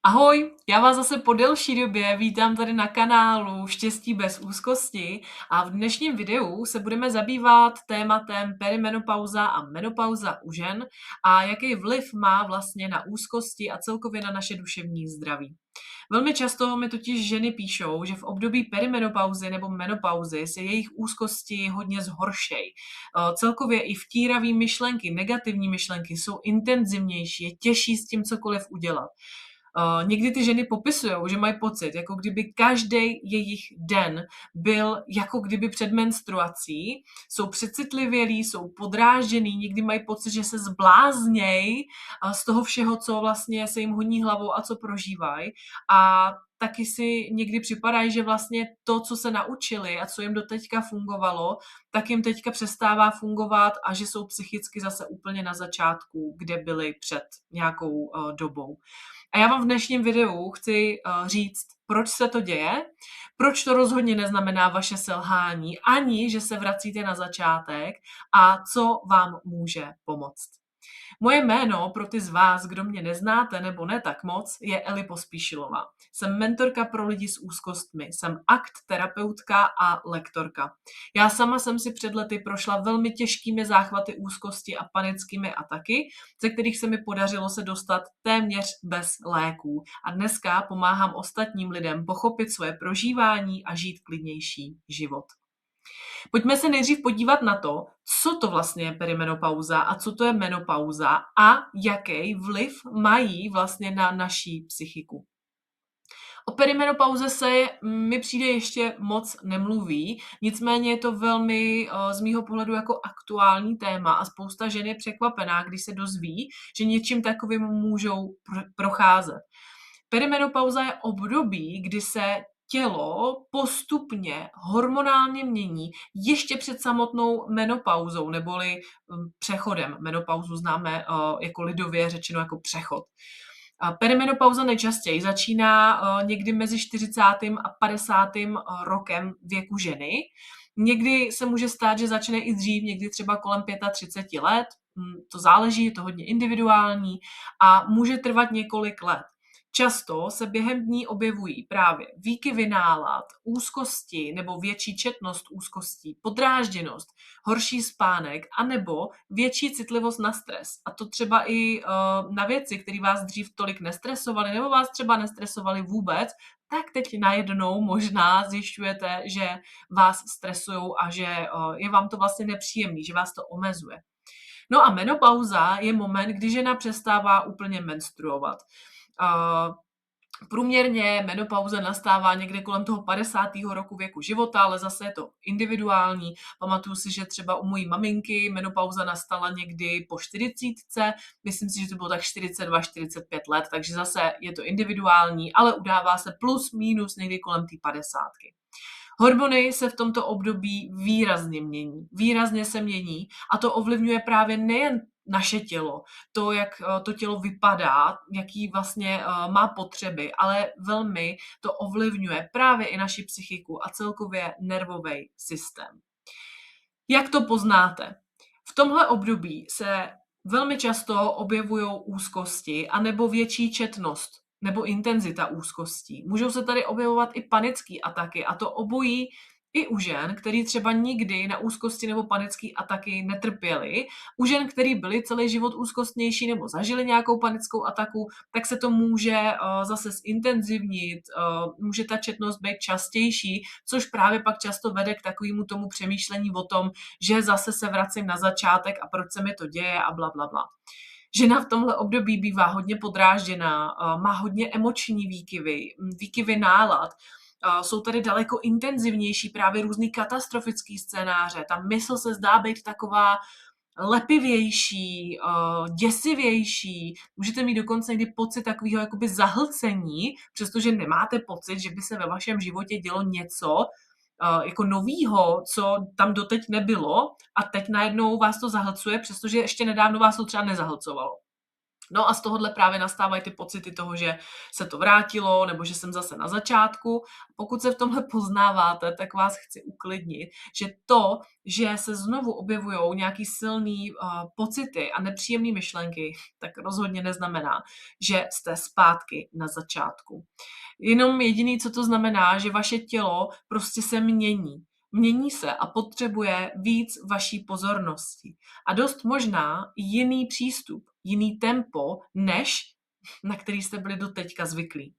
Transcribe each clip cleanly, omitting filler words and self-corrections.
Ahoj, já vás zase po delší době vítám tady na kanálu Štěstí bez úzkosti a v dnešním videu se budeme zabývat tématem perimenopauza a menopauza u žen a jaký vliv má vlastně na úzkosti a celkově na naše duševní zdraví. Velmi často mi totiž ženy píšou, že v období perimenopauzy nebo menopauzy se jejich úzkosti hodně zhoršej. Celkově i vtíravý myšlenky, negativní myšlenky jsou intenzivnější, je těžší s tím cokoliv udělat. Někdy ty ženy popisujou, že mají pocit, jako kdyby každý jejich den byl jako kdyby před menstruací, jsou přecitlivělí, jsou podrážděný, někdy mají pocit, že se zblázněj z toho všeho, co vlastně se jim honí hlavou a co prožívají. A taky si někdy připadají, že vlastně to, co se naučili a co jim doteďka fungovalo, tak jim teďka přestává fungovat a že jsou psychicky zase úplně na začátku, kde byli před nějakou dobou. A já vám v dnešním videu chci říct, proč se to děje, proč to rozhodně neznamená vaše selhání, ani že se vracíte na začátek a co vám může pomoct. Moje jméno pro ty z vás, kdo mě neznáte nebo ne tak moc, je Eli Pospíšilová. Jsem mentorka pro lidi s úzkostmi, jsem akt terapeutka a lektorka. Já sama jsem si před lety prošla velmi těžkými záchvaty úzkosti a panickými ataky, ze kterých se mi podařilo se dostat téměř bez léků. A dneska pomáhám ostatním lidem pochopit svoje prožívání a žít klidnější život. Pojďme se nejdřív podívat na to, co to vlastně je perimenopauza a co to je menopauza a jaký vliv mají vlastně na naší psychiku. O perimenopauze se mi přijde ještě moc nemluví, nicméně je to velmi z mýho pohledu jako aktuální téma a spousta žen je překvapená, když se dozví, že něčím takovým můžou procházet. Perimenopauza je období, kdy se tělo postupně hormonálně mění ještě před samotnou menopauzou, neboli přechodem. Menopauzu známe jako lidově řečeno jako přechod. Perimenopauza nejčastěji začíná někdy mezi 40. a 50. rokem věku ženy. Někdy se může stát, že začne i dřív, někdy třeba kolem 35 let. To záleží, je to hodně individuální a může trvat několik let. Často se během dní objevují právě výkyvy nálad, úzkosti nebo větší četnost úzkostí, podrážděnost, horší spánek anebo větší citlivost na stres. A to třeba i na věci, které vás dřív tolik nestresovaly nebo vás třeba nestresovaly vůbec, tak teď najednou možná zjišťujete, že vás stresujou a že je vám to vlastně nepříjemný, že vás to omezuje. No a menopauza je moment, kdy žena přestává úplně menstruovat. Průměrně menopauza nastává někde kolem toho 50. roku věku života, ale zase je to individuální. Pamatuju si, že třeba u mojí maminky menopauza nastala někdy po 40. Myslím si, že to bylo tak 42-45 let, takže zase je to individuální, ale udává se plus minus někdy kolem té 50. Hormony se v tomto období výrazně mění. Výrazně se mění a to ovlivňuje právě nejen naše tělo, to, jak to tělo vypadá, jaký vlastně má potřeby, ale velmi to ovlivňuje právě i naši psychiku a celkově nervový systém. Jak to poznáte? V tomhle období se velmi často objevují úzkosti anebo větší četnost nebo intenzita úzkostí. Můžou se tady objevovat i panické ataky a to obojí i u žen, který třeba nikdy na úzkosti nebo panické ataky netrpěli. U žen, který byli celý život úzkostnější nebo zažili nějakou panickou ataku, tak se to může zase zintenzivnit, může ta četnost být častější, což právě pak často vede k takovému tomu přemýšlení o tom, že zase se vracím na začátek a proč se mi to děje a bla, bla, bla. Žena v tomhle období bývá hodně podrážděná, má hodně emoční výkyvy nálad, jsou tady daleko intenzivnější právě různý katastrofický scénáře. Ta mysl se zdá být taková lepivější, děsivější. Můžete mít dokonce někdy pocit takového jakoby zahlcení, přestože nemáte pocit, že by se ve vašem životě dělo něco jako novýho, co tam doteď nebylo a teď najednou vás to zahlcuje, přestože ještě nedávno vás to třeba nezahlcovalo. No a z tohohle právě nastávají ty pocity toho, že se to vrátilo, nebo že jsem zase na začátku. Pokud se v tomhle poznáváte, tak vás chci uklidnit, že to, že se znovu objevujou nějaký silný pocity a nepříjemné myšlenky, tak rozhodně neznamená, že jste zpátky na začátku. Jenom jediný, co to znamená, že vaše tělo prostě se mění. Mění se a potřebuje víc vaší pozornosti. A dost možná jiný přístup, jiný tempo, než na který jste byli doteďka zvyklí.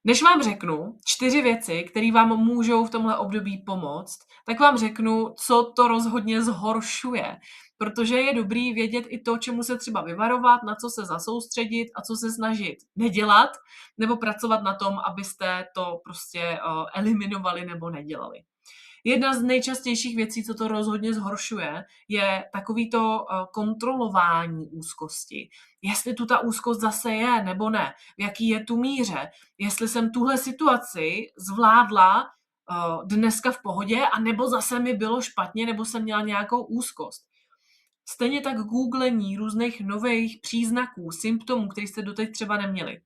Než vám řeknu 4 věci, které vám můžou v tomhle období pomoct, tak vám řeknu, co to rozhodně zhoršuje. Protože je dobrý vědět i to, čemu se třeba vyvarovat, na co se zasoustředit a co se snažit nedělat, nebo pracovat na tom, abyste to prostě eliminovali nebo nedělali. Jedna z nejčastějších věcí, co to rozhodně zhoršuje, je takový to kontrolování úzkosti. Jestli tu ta úzkost zase je, nebo ne. V jaký je tu míře. Jestli jsem tuhle situaci zvládla dneska v pohodě, anebo zase mi bylo špatně, nebo jsem měla nějakou úzkost. Stejně tak googlení různých nových příznaků, symptomů, které jste doteď třeba neměli.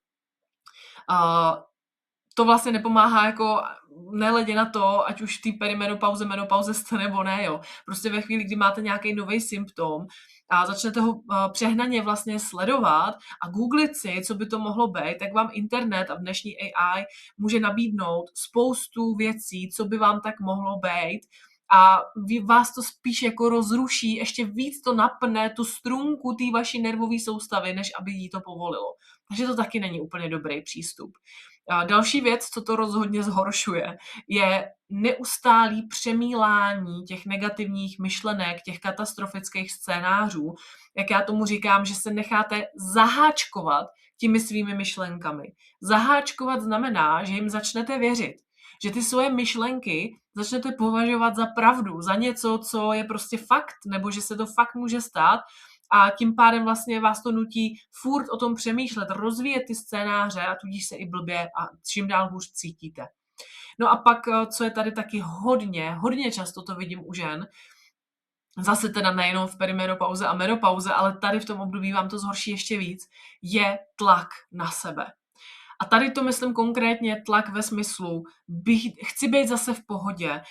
To vlastně nepomáhá jako nehledě na to, ať už v té perimenopauze, menopauze jste nebo ne, jo. Prostě ve chvíli, kdy máte nějaký nový symptom a začnete ho přehnaně vlastně sledovat a googlit si, co by to mohlo být, tak vám internet a dnešní AI může nabídnout spoustu věcí, co by vám tak mohlo být, a vás to spíš jako rozruší, ještě víc to napne tu strunku té vaší nervové soustavy, než aby jí to povolilo. Takže to taky není úplně dobrý přístup. A další věc, co to rozhodně zhoršuje, je neustálý přemílání těch negativních myšlenek, těch katastrofických scénářů. Jak já tomu říkám, že se necháte zaháčkovat těmi svými myšlenkami. Zaháčkovat znamená, že jim začnete věřit. Že ty svoje myšlenky začnete považovat za pravdu, za něco, co je prostě fakt, nebo že se to fakt může stát, a tím pádem vlastně vás to nutí furt o tom přemýšlet, rozvíjet ty scénáře a tudíž se i blbě a čím dál hůř cítíte. No a pak, co je tady taky hodně často to vidím u žen, zase teda nejenom v perimenopauze a menopauze, ale tady v tom období vám to zhorší ještě víc, je tlak na sebe. A tady to myslím konkrétně tlak ve smyslu, chci být zase v pohodě,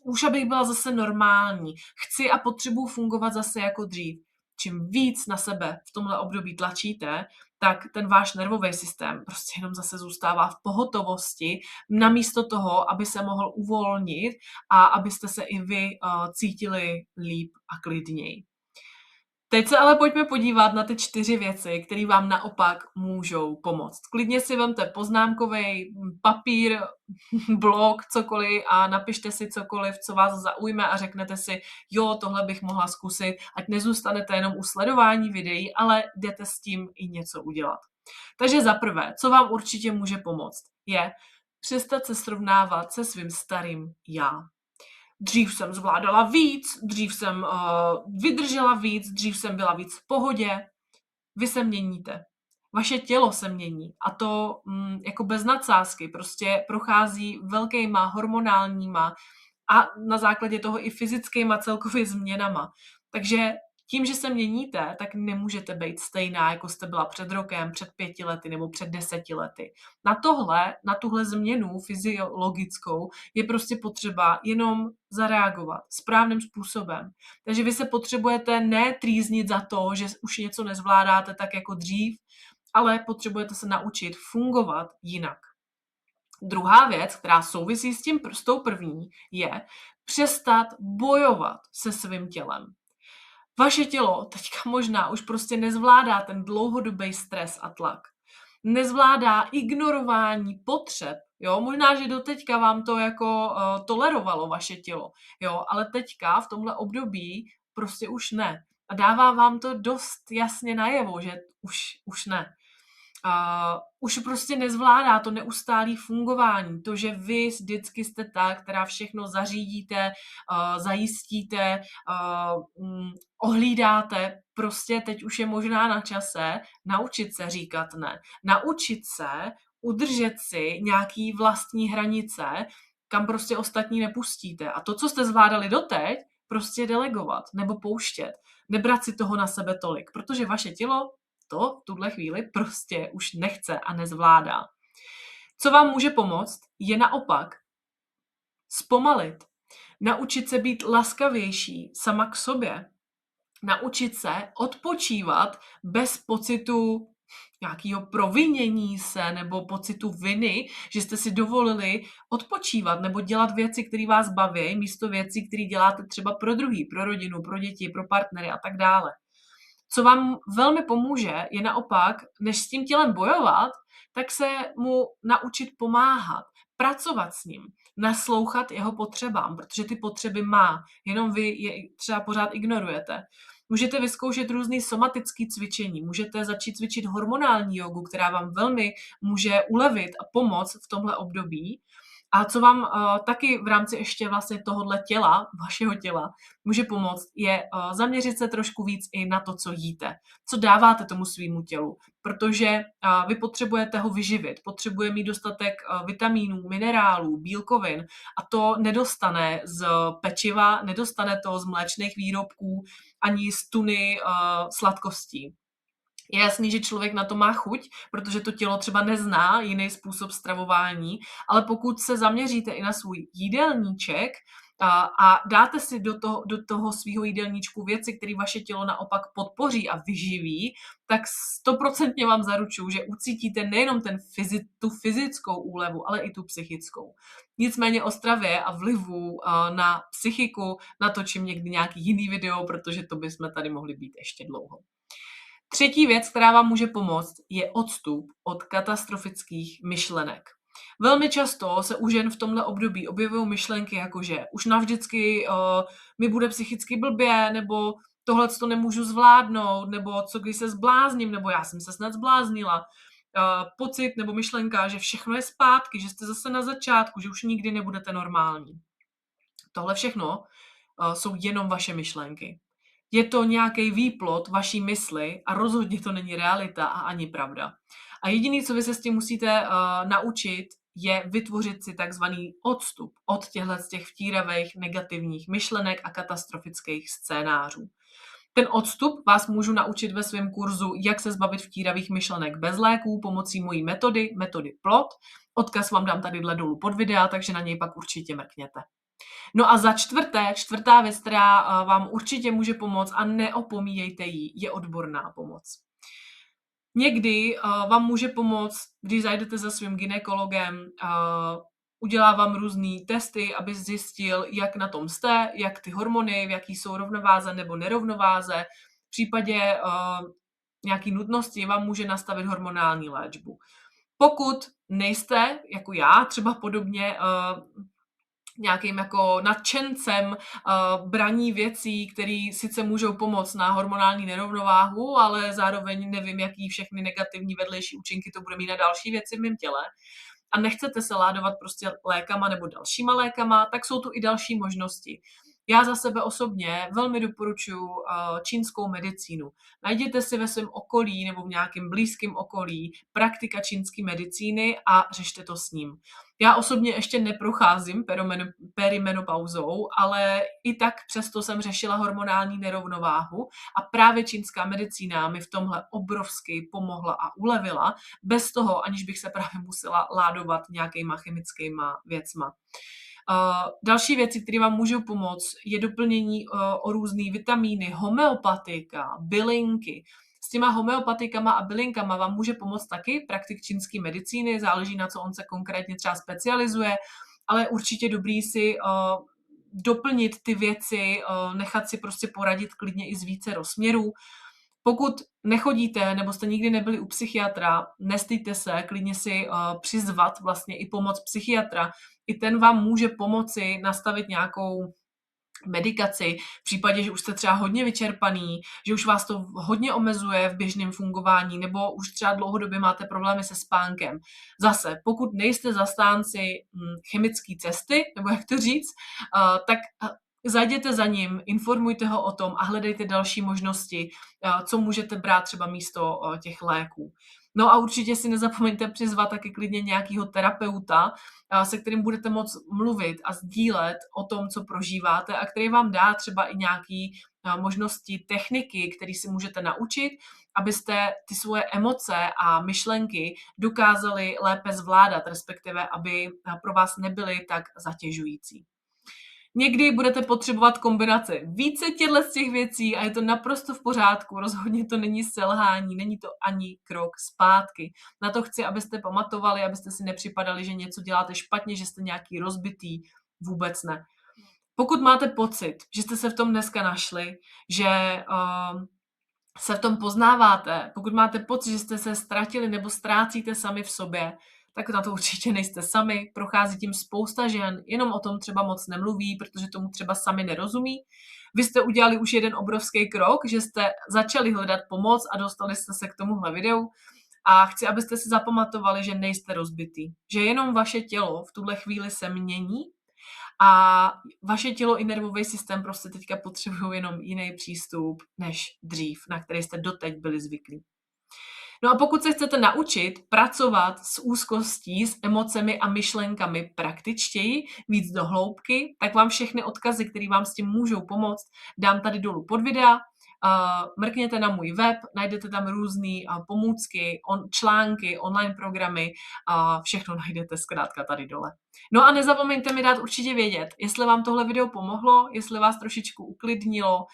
už abych byla zase normální, chci a potřebuji fungovat zase jako dřív. Čím víc na sebe v tomhle období tlačíte, tak ten váš nervový systém prostě jenom zase zůstává v pohotovosti, namísto toho, aby se mohl uvolnit a abyste se i vy cítili líp a klidněji. Teď se ale pojďme podívat na ty 4 věci, které vám naopak můžou pomoct. Klidně si vemte poznámkový papír, blog, cokoliv a napište si cokoliv, co vás zaujme a řeknete si, jo, tohle bych mohla zkusit, ať nezůstanete jenom u sledování videí, ale jdete s tím i něco udělat. Takže za prvé, co vám určitě může pomoct, je přestat se srovnávat se svým starým já. Dřív jsem zvládala víc, dřív jsem vydržela víc, dřív jsem byla víc v pohodě. Vy se měníte. Vaše tělo se mění a to jako bez nadsázky prostě prochází velkýma hormonálníma a na základě toho i fyzickýma celkově změnama. Takže tím, že se měníte, tak nemůžete být stejná, jako jste byla před rokem, před 5 lety nebo před 10 lety. Na tuhle změnu fyziologickou je prostě potřeba jenom zareagovat správným způsobem. Takže vy se potřebujete netrýznit za to, že už něco nezvládáte tak jako dřív, ale potřebujete se naučit fungovat jinak. Druhá věc, která souvisí s tou první, je přestat bojovat se svým tělem. Vaše tělo teďka možná už prostě nezvládá ten dlouhodobý stres a tlak. Nezvládá ignorování potřeb. Jo? Možná, že doteďka vám to jako tolerovalo vaše tělo, jo? Ale teďka v tomhle období prostě už ne. A dává vám to dost jasně najevo, že už ne. Už prostě nezvládá to neustálé fungování. To, že vy vždycky jste ta, která všechno zařídíte, zajistíte, ohlídáte. Prostě teď už je možná na čase naučit se říkat ne. Naučit se udržet si nějaký vlastní hranice, kam prostě ostatní nepustíte. A to, co jste zvládali doteď, prostě delegovat nebo pouštět. Nebrat si toho na sebe tolik, protože vaše tělo to v tuhle chvíli prostě už nechce a nezvládá. Co vám může pomoct, je naopak zpomalit, naučit se být laskavější sama k sobě, naučit se odpočívat bez pocitu nějakého provinění se nebo pocitu viny, že jste si dovolili odpočívat nebo dělat věci, které vás baví, místo věcí, které děláte třeba pro druhý, pro rodinu, pro děti, pro partnery a tak dále. Co vám velmi pomůže, je naopak, než s tím tělem bojovat, tak se mu naučit pomáhat, pracovat s ním, naslouchat jeho potřebám, protože ty potřeby má, jenom vy je třeba pořád ignorujete. Můžete vyzkoušet různý somatický cvičení, můžete začít cvičit hormonální jogu, která vám velmi může ulevit a pomoct v tomhle období. A co vám taky v rámci ještě vlastně tohohle těla, vašeho těla, může pomoct, je zaměřit se trošku víc i na to, co jíte, co dáváte tomu svýmu tělu, protože vy potřebujete ho vyživit, potřebuje mít dostatek vitamínů, minerálů, bílkovin a to nedostane z pečiva, nedostane to z mléčných výrobků ani z tuny sladkostí. Je jasný, že člověk na to má chuť, protože to tělo třeba nezná jiný způsob stravování, ale pokud se zaměříte i na svůj jídelníček a dáte si do toho svého jídelníčku věci, které vaše tělo naopak podpoří a vyživí, tak 100% vám zaručuju, že ucítíte nejenom tu fyzickou úlevu, ale i tu psychickou. Nicméně o stravě a vlivu na psychiku natočím někdy nějaký jiný video, protože to bychom tady mohli být ještě dlouho. Třetí věc, která vám může pomoct, je odstup od katastrofických myšlenek. Velmi často se u žen v tomhle období objevují myšlenky jako, že už navždycky mi bude psychicky blbě, nebo tohle to nemůžu zvládnout, nebo co když se zblázním, nebo já jsem se snad zbláznila. Pocit nebo myšlenka, že všechno je zpátky, že jste zase na začátku, že už nikdy nebudete normální. Tohle všechno jsou jenom vaše myšlenky. Je to nějaký výplod vaší mysli a rozhodně to není realita a ani pravda. A jediné, co vy se s tím musíte naučit, je vytvořit si takzvaný odstup od těch vtíravých negativních myšlenek a katastrofických scénářů. Ten odstup vás můžu naučit ve svém kurzu, jak se zbavit vtíravých myšlenek bez léků pomocí mojí metody PLOT. Odkaz vám dám tady dolů pod videa, takže na něj pak určitě mrkněte. No a za čtvrtá věc, která vám určitě může pomoct a neopomíjejte ji, je odborná pomoc. Někdy vám může pomoct, když zajdete za svým gynekologem, udělá vám různý testy, aby zjistil, jak na tom jste, jak ty hormony, v jaký jsou rovnováze nebo nerovnováze. V případě nějaký nutnosti vám může nastavit hormonální léčbu. Pokud nejste, jako já, třeba podobně nějakým jako nadšencem braní věcí, které sice můžou pomoct na hormonální nerovnováhu, ale zároveň nevím, jaký všechny negativní vedlejší účinky to bude mít na další věci v mém těle, a nechcete se ládovat prostě lékama nebo dalšíma lékama, tak jsou tu i další možnosti. Já za sebe osobně velmi doporučuji čínskou medicínu. Najděte si ve svém okolí nebo v nějakém blízkém okolí praktika čínské medicíny a řešte to s ním. Já osobně ještě neprocházím perimenopauzou, ale i tak přesto jsem řešila hormonální nerovnováhu a právě čínská medicína mi v tomhle obrovsky pomohla a ulevila, bez toho, aniž bych se právě musela ládovat nějakýma chemickýma věcma. Další věci, které vám můžou pomoct, je doplnění o různé vitamíny, homeopatika, bylinky. S těma homeopatikama a bylinkama vám může pomoct taky praktik čínské medicíny, záleží na co on se konkrétně třeba specializuje, ale je určitě dobrý si doplnit ty věci, nechat si prostě poradit klidně i z více rozměrů. Pokud nechodíte nebo jste nikdy nebyli u psychiatra, nestýďte se, klidně si přizvat vlastně i pomoc psychiatra. I ten vám může pomoci nastavit nějakou medikaci v případě, že už jste třeba hodně vyčerpaný, že už vás to hodně omezuje v běžném fungování nebo už třeba dlouhodobě máte problémy se spánkem. Zase, pokud nejste zastánci chemické cesty, nebo jak to říct, tak zajděte za ním, informujte ho o tom a hledejte další možnosti, co můžete brát třeba místo těch léků. No a určitě si nezapomeňte přizvat taky klidně nějakého terapeuta, se kterým budete moct mluvit a sdílet o tom, co prožíváte a který vám dá třeba i nějaké možnosti, techniky, které si můžete naučit abyste ty svoje emoce a myšlenky dokázali lépe zvládat, respektive aby pro vás nebyly tak zatěžující. Někdy budete potřebovat kombinaci více těchto z těch věcí a je to naprosto v pořádku. Rozhodně to není selhání, není to ani krok zpátky. Na to chci, abyste pamatovali, abyste si nepřipadali, že něco děláte špatně, že jste nějaký rozbitý. Vůbec ne. Pokud máte pocit, že jste se v tom dneska našli, že se v tom poznáváte, pokud máte pocit, že jste se ztratili nebo ztrácíte sami v sobě, tak na to určitě nejste sami. Prochází tím spousta žen, jenom o tom třeba moc nemluví, protože tomu třeba sami nerozumí. Vy jste udělali už jeden obrovský krok, že jste začali hledat pomoc a dostali jste se k tomuhle videu. A chci, abyste si zapamatovali, že nejste rozbitý. Že jenom vaše tělo v tuhle chvíli se mění a vaše tělo i nervový systém prostě teďka potřebují jenom jiný přístup než dřív, na který jste doteď byli zvyklí. No a pokud se chcete naučit pracovat s úzkostí, s emocemi a myšlenkami praktičtěji, víc do hloubky, tak vám všechny odkazy, které vám s tím můžou pomoct, dám tady dolů pod videa. Mrkněte na můj web, najdete tam různé pomůcky, články, online programy, všechno najdete zkrátka tady dole. No a nezapomeňte mi dát určitě vědět, jestli vám tohle video pomohlo, jestli vás trošičku uklidnilo,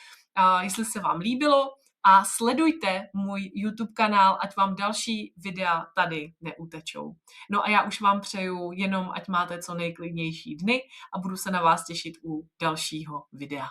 jestli se vám líbilo a sledujte můj YouTube kanál, ať vám další videa tady neutečou. No a já už vám přeju jenom, ať máte co nejklidnější dny a budu se na vás těšit u dalšího videa.